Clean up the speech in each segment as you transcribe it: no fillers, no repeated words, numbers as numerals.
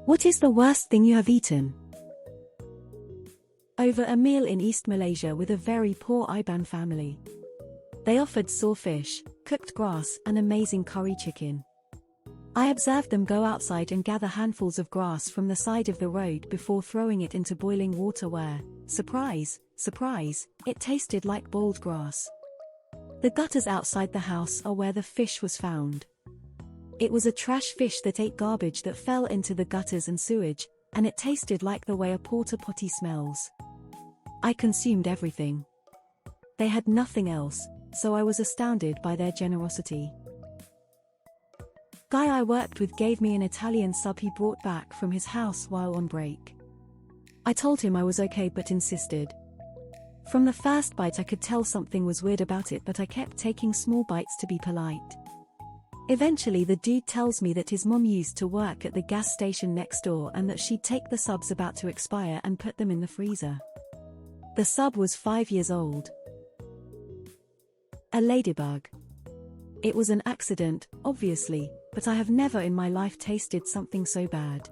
What is the worst thing you have eaten? Over a meal in East Malaysia with a very poor Iban family. They offered sawfish, cooked grass, and amazing curry chicken. I observed them go outside and gather handfuls of grass from the side of the road before throwing it into boiling water where, surprise, surprise, it tasted like boiled grass. The gutters outside the house are where the fish was found. It was a trash fish that ate garbage that fell into the gutters and sewage, and it tasted like the way a porta potty smells. I consumed everything. They had nothing else, so I was astounded by their generosity. Guy I worked with gave me an Italian sub he brought back from his house while on break. I told him I was okay but insisted. From the first bite I could tell something was weird about it, but I kept taking small bites to be polite. Eventually the dude tells me that his mom used to work at the gas station next door and that she'd take the subs about to expire and put them in the freezer. The sub was 5 years old. A ladybug. It was an accident, obviously, but I have never in my life tasted something so bad.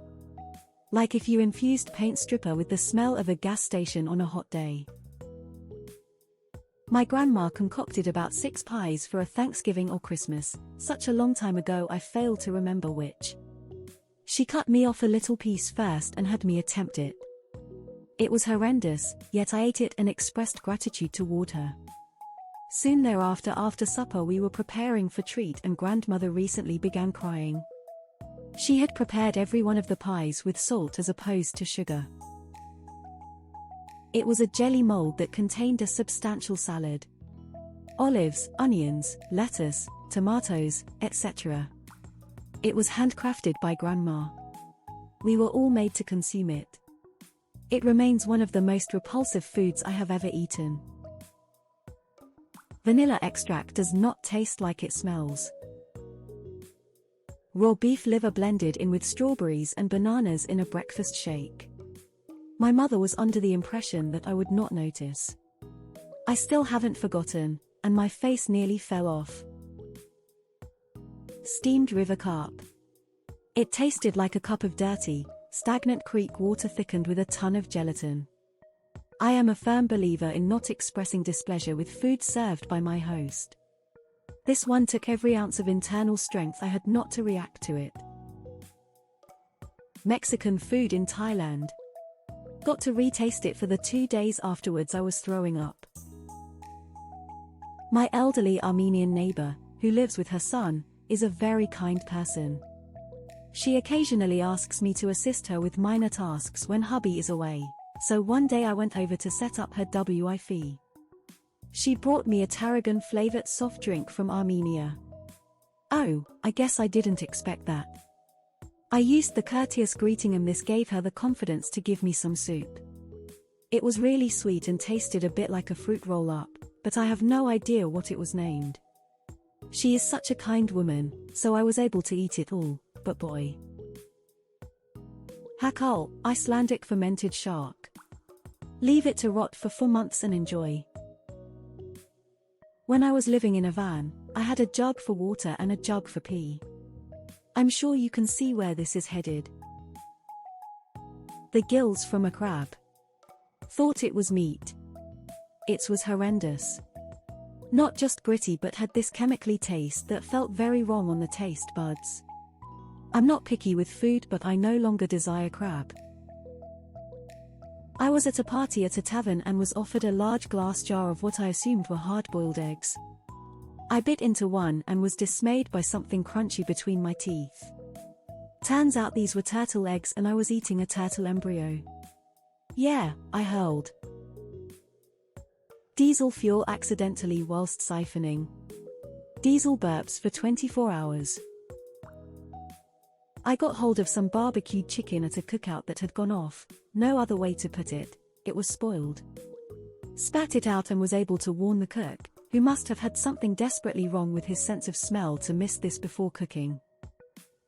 Like if you infused paint stripper with the smell of a gas station on a hot day. My grandma concocted about 6 pies for a Thanksgiving or Christmas, such a long time ago I fail to remember which. She cut me off a little piece first and had me attempt it. It was horrendous, yet I ate it and expressed gratitude toward her. Soon thereafter, after supper, we were preparing for treat and grandmother recently began crying. She had prepared every one of the pies with salt as opposed to sugar. It was a jelly mold that contained a substantial salad. Olives, onions, lettuce, tomatoes, etc. It was handcrafted by Grandma. We were all made to consume it. It remains one of the most repulsive foods I have ever eaten. Vanilla extract does not taste like it smells. Raw beef liver blended in with strawberries and bananas in a breakfast shake. My mother was under the impression that I would not notice. I still haven't forgotten, and my face nearly fell off. Steamed river carp. It tasted like a cup of dirty, stagnant creek water thickened with a ton of gelatin. I am a firm believer in not expressing displeasure with food served by my host. This one took every ounce of internal strength I had not to react to it. Mexican food in Thailand. Got to retaste it for the 2 days afterwards I was throwing up. My elderly Armenian neighbor, who lives with her son, is a very kind person. She occasionally asks me to assist her with minor tasks when hubby is away, so one day I went over to set up her Wi-Fi. She brought me a tarragon-flavored soft drink from Armenia. Oh, I guess I didn't expect that. I used the courteous greeting and this gave her the confidence to give me some soup. It was really sweet and tasted a bit like a fruit roll-up, but I have no idea what it was named. She is such a kind woman, so I was able to eat it all, but boy. Hakal, Icelandic fermented shark. Leave it to rot for 4 months and enjoy. When I was living in a van, I had a jug for water and a jug for pee. I'm sure you can see where this is headed. The gills from a crab. Thought it was meat. It was horrendous. Not just gritty but had this chemically taste that felt very wrong on the taste buds. I'm not picky with food but I no longer desire crab. I was at a party at a tavern and was offered a large glass jar of what I assumed were hard-boiled eggs. I bit into one and was dismayed by something crunchy between my teeth. Turns out these were turtle eggs and I was eating a turtle embryo. Yeah, I hurled diesel fuel accidentally whilst siphoning. Diesel burps for 24 hours. I got hold of some barbecued chicken at a cookout that had gone off, no other way to put it, it was spoiled. Spat it out and was able to warn the cook, who must have had something desperately wrong with his sense of smell to miss this before cooking.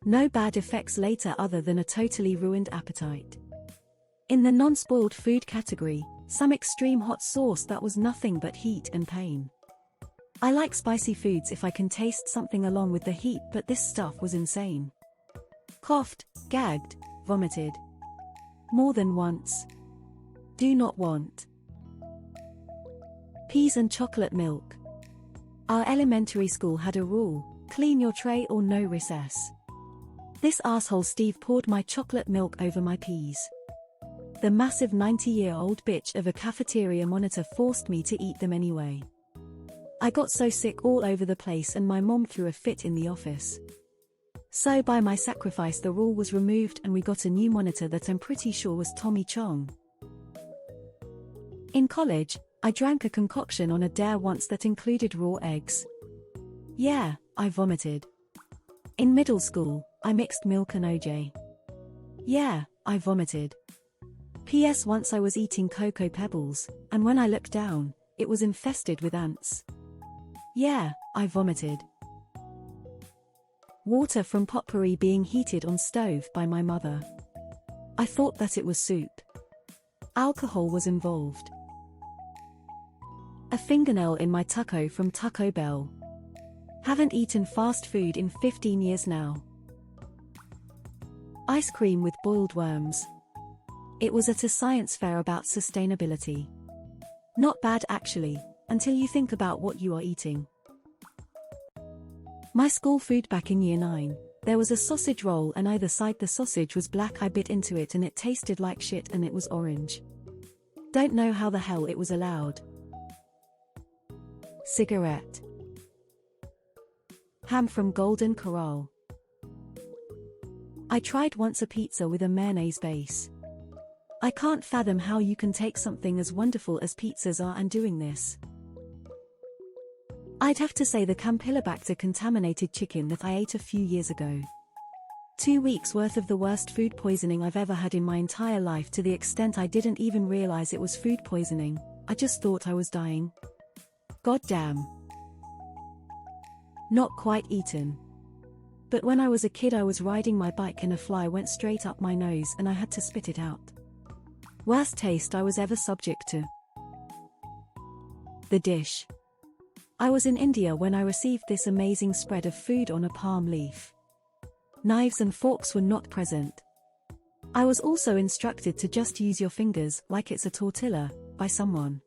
No bad effects later other than a totally ruined appetite. In the non-spoiled food category, some extreme hot sauce that was nothing but heat and pain. I like spicy foods if I can taste something along with the heat, but this stuff was insane. Coughed, gagged, vomited. More than once. Do not want. Peas and chocolate milk. Our elementary school had a rule: clean your tray or no recess. This asshole Steve poured my chocolate milk over my peas. The massive 90-year-old bitch of a cafeteria monitor forced me to eat them anyway. I got so sick all over the place and my mom threw a fit in the office. So by my sacrifice the rule was removed and we got a new monitor that I'm pretty sure was Tommy Chong. In college, I drank a concoction on a dare once that included raw eggs. Yeah, I vomited. In middle school, I mixed milk and OJ. Yeah, I vomited. P.S. Once I was eating Cocoa Pebbles, and when I looked down, it was infested with ants. Yeah, I vomited. Water from potpourri being heated on stove by my mother. I thought that it was soup. Alcohol was involved. A fingernail in my taco from Taco Bell. Haven't eaten fast food in 15 years now. Ice cream with boiled worms. It was at a science fair about sustainability. Not bad actually, until you think about what you are eating. My school food back in year 9, there was a sausage roll and either side the sausage was black. I bit into it and it tasted like shit and it was orange. Don't know how the hell it was allowed. Cigarette. Ham from Golden Corral. I tried once a pizza with a mayonnaise base. I can't fathom how you can take something as wonderful as pizzas are and doing this. I'd have to say the Campylobacter contaminated chicken that I ate a few years ago. 2 weeks worth of the worst food poisoning I've ever had in my entire life, to the extent I didn't even realize it was food poisoning. I just thought I was dying. God damn. Not quite eaten. But when I was a kid I was riding my bike and a fly went straight up my nose and I had to spit it out. Worst taste I was ever subject to. The dish. I was in India when I received this amazing spread of food on a palm leaf. Knives and forks were not present. I was also instructed to just use your fingers like it's a tortilla by someone.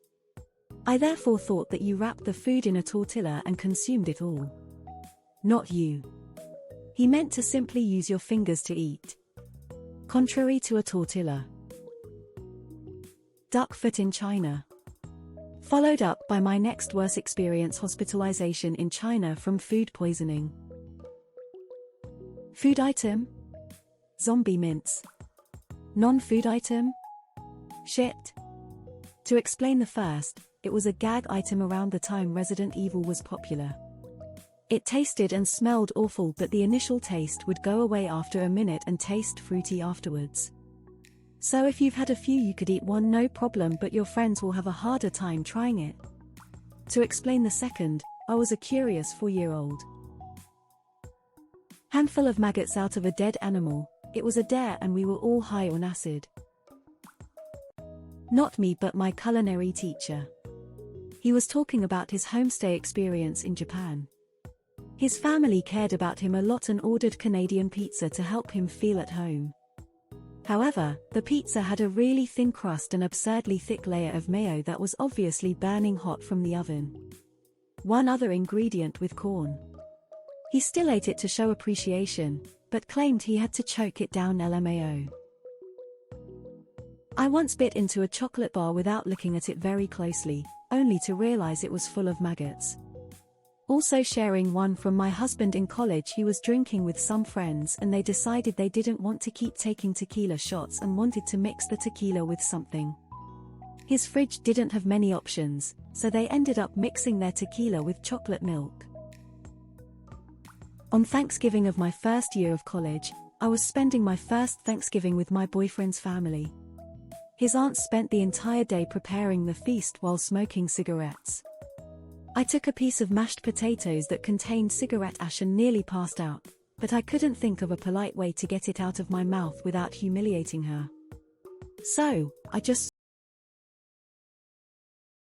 I therefore thought that you wrapped the food in a tortilla and consumed it all. Not you. He meant to simply use your fingers to eat. Contrary to a tortilla. Duck foot in China. Followed up by my next worst experience: hospitalization in China from food poisoning. Food item? Zombie mints. Non-food item? Shit. To explain the first, it was a gag item around the time Resident Evil was popular. It tasted and smelled awful, but the initial taste would go away after a minute and taste fruity afterwards. So if you've had a few you could eat one no problem, but your friends will have a harder time trying it. To explain the second, I was a curious 4-year-old. Handful of maggots out of a dead animal. It was a dare and we were all high on acid. Not me but my culinary teacher. He was talking about his homestay experience in Japan. His family cared about him a lot and ordered Canadian pizza to help him feel at home. However, the pizza had a really thin crust and absurdly thick layer of mayo that was obviously burning hot from the oven. One other ingredient with corn. He still ate it to show appreciation, but claimed he had to choke it down LMAO. I once bit into a chocolate bar without looking at it very closely, only to realize it was full of maggots. Also sharing one from my husband in college. He was drinking with some friends and they decided they didn't want to keep taking tequila shots and wanted to mix the tequila with something. His fridge didn't have many options, so they ended up mixing their tequila with chocolate milk. On Thanksgiving of my first year of college, I was spending my first Thanksgiving with my boyfriend's family. His aunt spent the entire day preparing the feast while smoking cigarettes. I took a piece of mashed potatoes that contained cigarette ash and nearly passed out, but I couldn't think of a polite way to get it out of my mouth without humiliating her. So, I just